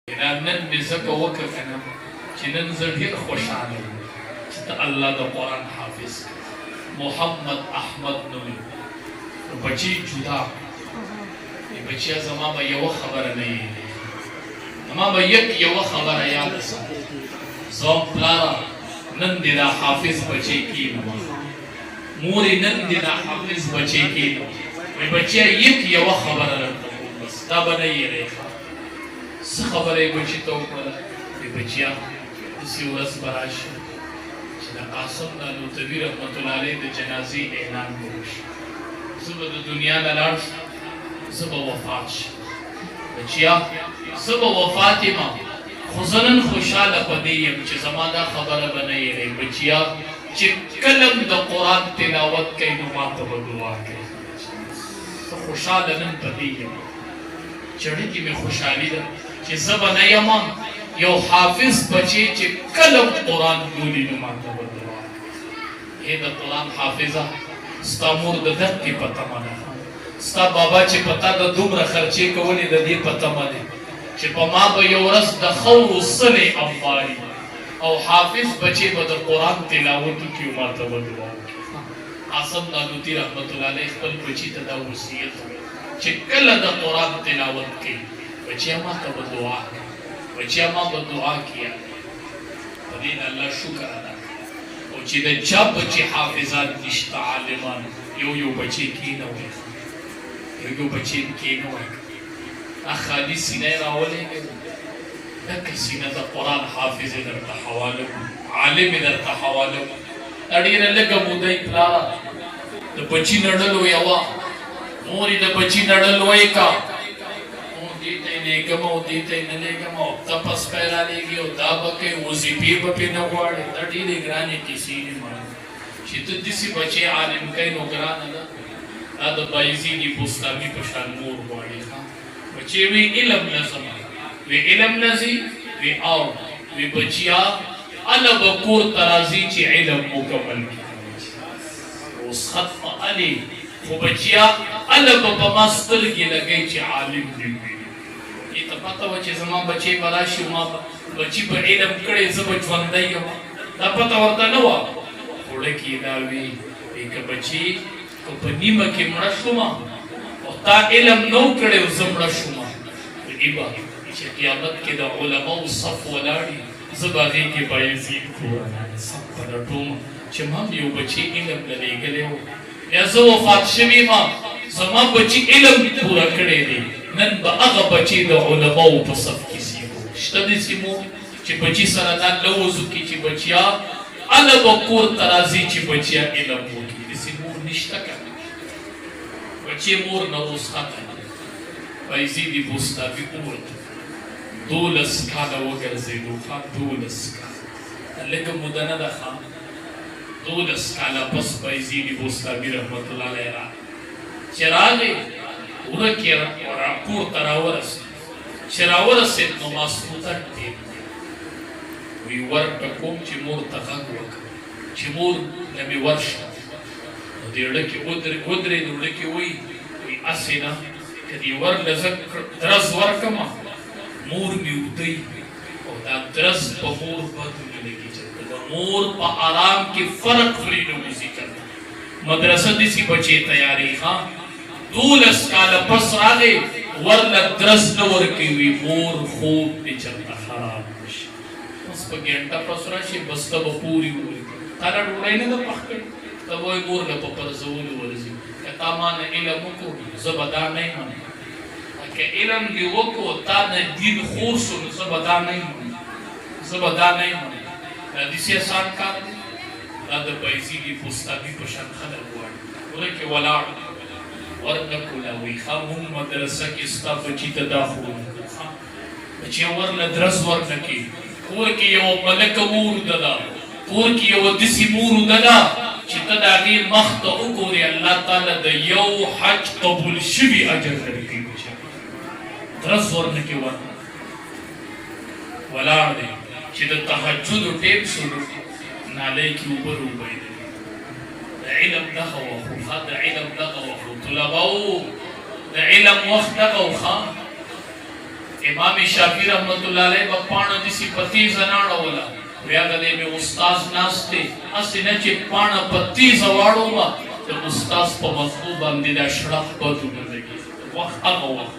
نن مې ځکه وکړه که نه چې نن زه ډېر خوشحاله یم چې ته الله د قرآن حافظ محمد احمد نوم نو بچي جدا بچیا زما به یوه خبره نه یې زما به یوه خبره یاده زما پلاره نن دې دا حافظ بچی کېنوه مورې نن دې دا حافظ بچی کېنوه وایي بچیا یوه خبره درته کوم بس دا به نه یېرې څه خبره یې بچي ته وکړله وایي بچیا داسې ورځ به راشي چې د قاسم نانوتوي رحمت الله علیه د جنازې اعلان به وشي زه به د دنیا نه لاړ شم زه به وفات شم بچیا زه به وفات یم خو زه نن خوشحاله په دې یم چې زما دا خبره به نه یېرئ بچیا چې کله م د قرآن تلاوت کوي نو ما ته به دعا کوي زه خوشحاله نن په دې یم چړې کې مې خوشحالي ده چې زه به نه یم یو حافظ بچی چې کله قرآن بولي نو ما ته به دعا کوي ای د قرآن حافظه ستا مور د دقې په تمه ده ستا بابا چې په تا د دومره خرچې کولې د دې په تمه دی چې په ما به یو ورځ د خورو سلې انباري او حافظ بچی به د قرآن تلاوت وکړي او ما ته به دعا وکړي قاسم نانوتي رحمت الله علیه خپل بچي ته دا وصیت چې کله د قرآن تلاوت کوي بچیا ما ته به دعا کوي بچیا ما به دعا کیا په دې نه الله شکر ادا او چې د چا بچي حافظان نشته عالمان یو بچی کېنوي یو بچی کېنوي دا خالي سینه یې راولېږي دکه سینه د قرآن حافظ یې درته حواله کړو عالم یې درته حواله کړو دا ډېره لږه موده یې پلاره د بچي نړل ویوه مور یې د بچي نړل وی کا دې ته یې لېږم او دې ته یې نه لېږم او تپس پی رالېږي او دا به کوي وظیفې به پرې نه غواړي دا ډېرې ګرانې کیسې دي مړه چې ته داسې بچی عالم کوي نو ګرانه ده دا د بایزید بستامي په شان مور غواړي بچی وی علم لازم وی علم لازم وی او وی بچیا الله بکور ترازی چې علم مکمل کړي اوس ختم علي خو بچیا الله په ما سترګې لګی چې عالم دی ای ته پته وه چې زما بچی به راشي ما بچي په علم کړی زه به ژوندی یم دا پته ورته نه وه خوړه کې دا وی که بچي که په نیمه کې مړه شوم او تا علم نو کړی او زه مړه شوم ای به چې قیامت کې د علماو صف ولاړي زه به هغې کې بایزید کورنه صف په لټوم چې ما هم یو بچي علم نه لېږلی و یا زه وفات شوي ما زما بچي علم پوره کړی دی نن به هغه بچي د علماو په صف کې سیمو شته داسې مور چې بچي سره دا لوز وکړي چې بچیا الله به کور ته راځي چې بچیا علم وکړي داسې مور نشته که بچی مور نه اوس ختم بایزید بستامي ووت 12 کاله وګرځېدو ښه 12 کاله لږه موده نه ده ښه 12 کاله پس بایزید بستامي رحمت الله علیه راغی چې راغی ورک یې کور ته راورسېد چې راورسېد نو ماسخوتن ټیم وی ورته کوم چې مور ته غږ وکړه چې مور نه مې ورشه نو دې اړه کې ودرېد اړه کې وایي هسې نه که دې ورله زه درز ورکړمه مور مې ودی او دا درز په مور بد نه لګي چې د مور په آرام کې فرق پرې نه وځي کنه مدرسه داسې بچې تیارې ښه 12 کاله پس راغی ورله درز نه ورکوي مور خوب دې چېرته خراب نشي بس په ګنټه پس راشي بس ته به پورې ووري تا له ډوډۍ نه ده پخ کړې ته وایي مور له په پرزولو ورځي که تا ما نه علم وکړو زه به دا نه یم که علم دې وکړو تا نه دین خور شو نو زه به دا نه یم زه به دا نه یم دا داسې اسان کار دی دا د بایزید بستامي په شان خلک غواړي وره کې ولاړ ورنه کولاوي ښه مونږ مدرسه کې ستا بچي ته دا ښوونه کړو ښه بچی ورله درس ورنه کړي کور کې یوه ملکه مور ده ده کور کې یوه داسې مور ده ده چې ته د هغې مخ ته وګورې الله تعالی د یو حج قبول شوي اجر درکوي بچی درس ورنه کې ورنه ولاړ دی چې د تهجدو ټیم شروع نالۍ کې اوبه روبهیدلې د علم دغه وخت و ښه د علم دغه وخت و طلباو د علم وخت دغه و ښه امام شافعی رحمت الله علیه په پاڼه د صفتی زناړه ولا بیا غلې مې استاد ناشته اسنه چې پاڼه پتی زواړو ما د استاد په مخبوب باندې دا شړق پاتو نه لګي وخت هغه وخت